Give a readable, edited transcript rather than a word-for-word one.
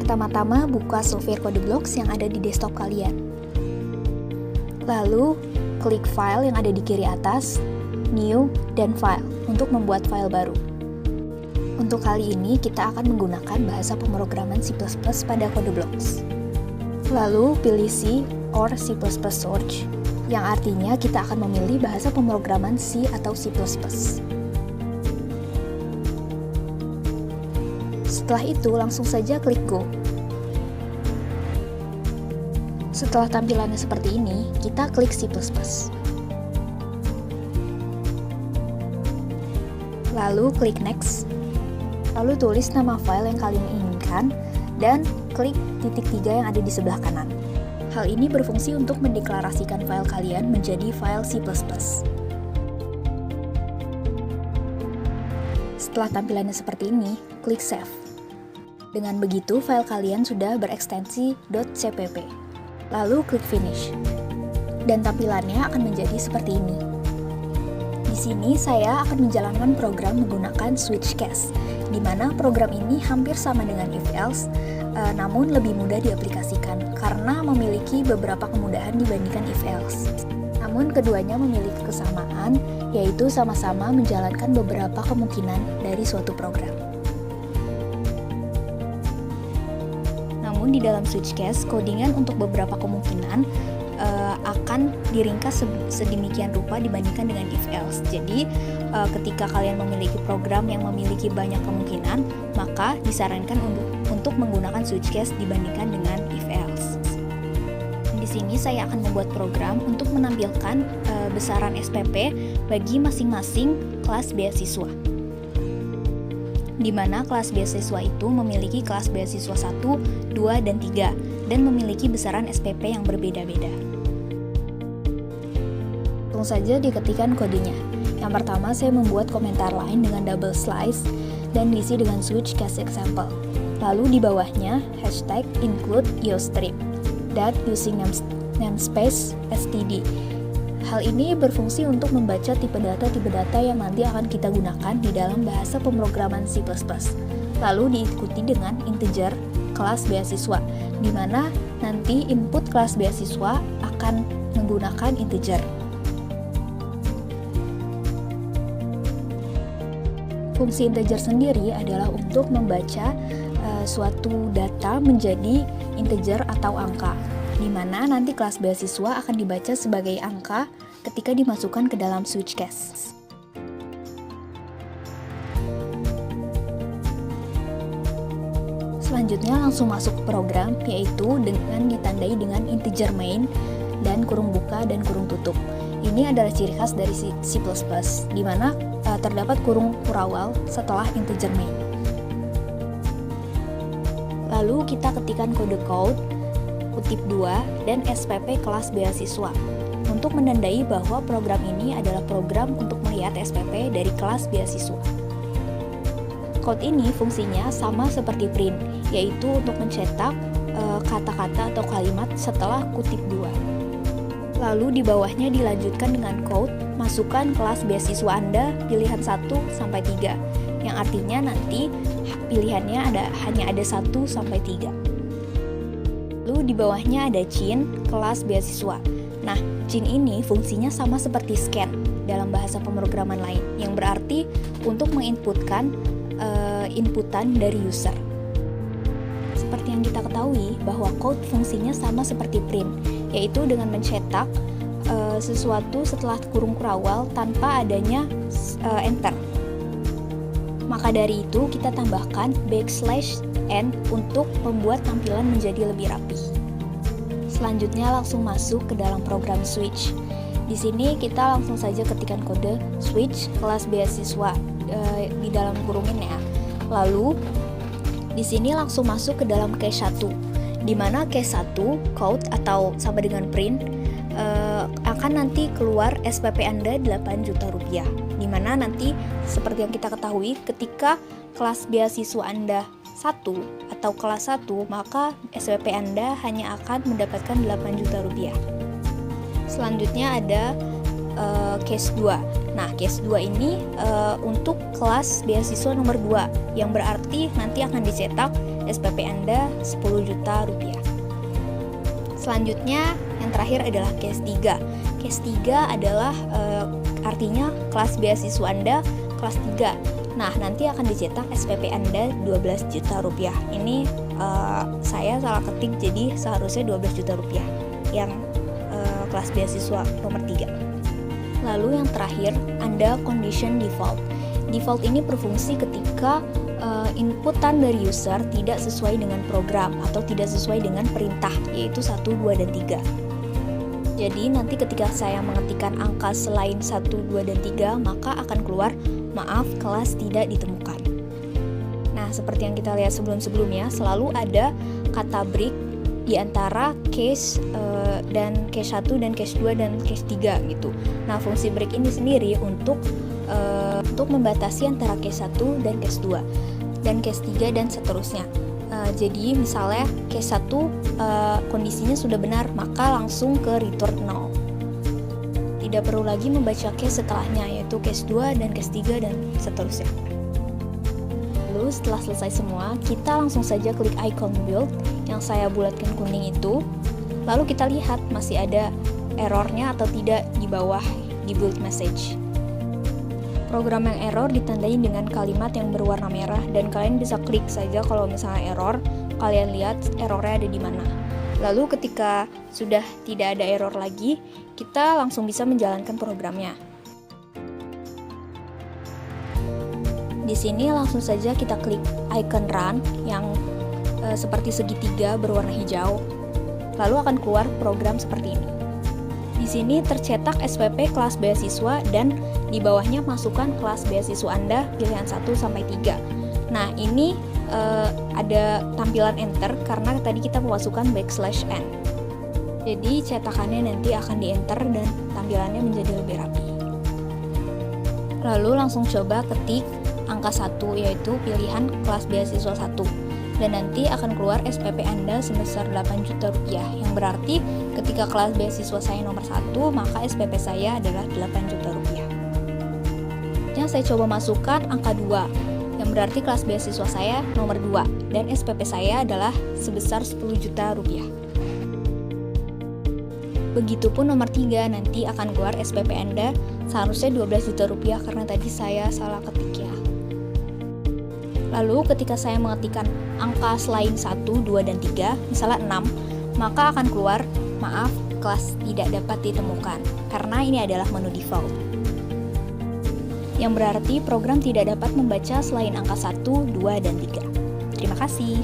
Pertama-tama buka software CodeBlocks yang ada di desktop kalian. Lalu, klik file yang ada di kiri atas, New, dan File untuk membuat file baru. Untuk kali ini, kita akan menggunakan bahasa pemrograman C++ pada CodeBlocks. Lalu, pilih C or C++ Search, yang artinya kita akan memilih bahasa pemrograman C atau C++. Setelah itu, langsung saja klik Go. Setelah tampilannya seperti ini, kita klik C++. Lalu klik Next. Lalu tulis nama file yang kalian inginkan, dan klik titik 3 yang ada di sebelah kanan. Hal ini berfungsi untuk mendeklarasikan file kalian menjadi file C++. Setelah tampilannya seperti ini, klik Save. Dengan begitu, file kalian sudah berekstensi .cpp. Lalu klik Finish. Dan tampilannya akan menjadi seperti ini. Di sini saya akan menjalankan program menggunakan switch case, di mana program ini hampir sama dengan if-else, namun lebih mudah diaplikasikan karena memiliki beberapa kemudahan dibandingkan if-else. Namun keduanya memiliki kesamaan, yaitu sama-sama menjalankan beberapa kemungkinan dari suatu program. Namun di dalam switch case, codingan untuk beberapa kemungkinan akan diringkas sedemikian rupa dibandingkan dengan if-else. Jadi, ketika kalian memiliki program yang memiliki banyak kemungkinan, maka disarankan untuk menggunakan switch case dibandingkan dengan if-else. Di sini saya akan membuat program untuk menampilkan besaran SPP bagi masing-masing kelas beasiswa. Di mana kelas beasiswa itu memiliki kelas beasiswa 1, 2, dan 3, dan memiliki besaran SPP yang berbeda-beda. Langsung saja diketikkan kodenya. Yang pertama, saya membuat komentar line dengan double slice dan diisi dengan switch case example. Lalu di bawahnya, hashtag include IOStream, that using namespace std. Hal ini berfungsi untuk membaca tipe data yang nanti akan kita gunakan di dalam bahasa pemrograman C++. Lalu diikuti dengan integer kelas beasiswa, di mana nanti input kelas beasiswa akan menggunakan integer. Fungsi integer sendiri adalah untuk membaca suatu data menjadi integer atau angka, di mana nanti kelas beasiswa akan dibaca sebagai angka ketika dimasukkan ke dalam switch case. Selanjutnya langsung masuk ke program, yaitu dengan ditandai dengan integer main dan kurung buka dan kurung tutup. Ini adalah ciri khas dari C++, di mana terdapat kurung kurawal setelah integer main. Lalu kita ketikkan kode code, kutip 2, dan SPP kelas beasiswa untuk menandai bahwa program ini adalah program untuk melihat SPP dari kelas beasiswa. Code ini fungsinya sama seperti print, yaitu untuk mencetak kata-kata atau kalimat setelah kutip 2. Lalu di bawahnya dilanjutkan dengan code, masukkan kelas beasiswa Anda pilihan 1 sampai 3, yang artinya nanti pilihannya hanya ada 1 sampai 3. Lalu di bawahnya ada Cin, kelas beasiswa. Nah, Cin ini fungsinya sama seperti scan dalam bahasa pemrograman lain, yang berarti untuk menginputkan inputan dari user. Seperti yang kita ketahui bahwa code fungsinya sama seperti print, yaitu dengan mencetak sesuatu setelah kurung kurawal tanpa adanya enter. Maka dari itu kita tambahkan \n untuk membuat tampilan menjadi lebih rapi. Selanjutnya langsung masuk ke dalam program switch. Di sini kita langsung saja ketikkan kode switch kelas beasiswa di dalam kurungin ya. Lalu di sini langsung masuk ke dalam case 1, di mana case 1 code atau sama dengan print akan nanti keluar SPP Anda 8 juta rupiah, di mana nanti seperti yang kita ketahui ketika kelas beasiswa Anda 1 atau kelas 1, maka SPP Anda hanya akan mendapatkan 8 juta rupiah. Selanjutnya ada case 2, Nah, case 2 ini untuk kelas beasiswa nomor 2, yang berarti nanti akan dicetak SPP Anda 10 juta rupiah. Selanjutnya, yang terakhir adalah case 3. Case 3 adalah artinya kelas beasiswa Anda kelas 3. Nah, nanti akan dicetak SPP Anda 12 juta rupiah. Ini saya salah ketik, jadi seharusnya 12 juta rupiah yang kelas beasiswa nomor 3. Lalu yang terakhir, ada condition default. Default ini berfungsi ketika inputan dari user tidak sesuai dengan program atau tidak sesuai dengan perintah, yaitu 1, 2, dan 3. Jadi nanti ketika saya mengetikkan angka selain 1, 2, dan 3, maka akan keluar maaf, kelas tidak ditemukan. Nah, seperti yang kita lihat sebelum-sebelumnya, selalu ada kata break di antara case dan case 1 dan case 2 dan case 3 gitu. Nah, fungsi break ini sendiri untuk membatasi antara case 1 dan case 2 dan case 3 dan seterusnya. Jadi misalnya case 1 kondisinya sudah benar, maka langsung ke return 0. Tidak perlu lagi membaca case setelahnya, yaitu case 2 dan case 3 dan seterusnya. Lalu setelah selesai semua, kita langsung saja klik icon build yang saya bulatkan kuning itu. Lalu kita lihat masih ada errornya atau tidak di bawah di build message. Program yang error ditandai dengan kalimat yang berwarna merah dan kalian bisa klik saja kalau misalnya error, kalian lihat errornya ada di mana. Lalu ketika sudah tidak ada error lagi, kita langsung bisa menjalankan programnya. Di sini langsung saja kita klik icon run yang seperti segitiga berwarna hijau. Lalu akan keluar program seperti ini. Di sini tercetak SPP kelas beasiswa dan di bawahnya masukkan kelas beasiswa Anda pilihan 1 sampai 3. Nah, ini ada tampilan enter karena tadi kita memasukkan \n. Jadi cetakannya nanti akan di enter dan tampilannya menjadi lebih rapi. Lalu langsung coba ketik angka 1, yaitu pilihan kelas beasiswa 1. Dan nanti akan keluar SPP Anda sebesar 8 juta rupiah, yang berarti ketika kelas beasiswa saya nomor 1, maka SPP saya adalah 8 juta rupiah. Saya coba masukkan angka 2, yang berarti kelas beasiswa saya nomor 2, dan SPP saya adalah sebesar 10 juta rupiah. Begitupun nomor 3, nanti akan keluar SPP Anda seharusnya 12 juta rupiah karena tadi saya salah ketik ya. Lalu ketika saya mengetikkan angka selain 1, 2, dan 3, misalnya 6, maka akan keluar, maaf, kelas tidak dapat ditemukan, karena ini adalah menu default. Yang berarti program tidak dapat membaca selain angka 1, 2, dan 3. Terima kasih.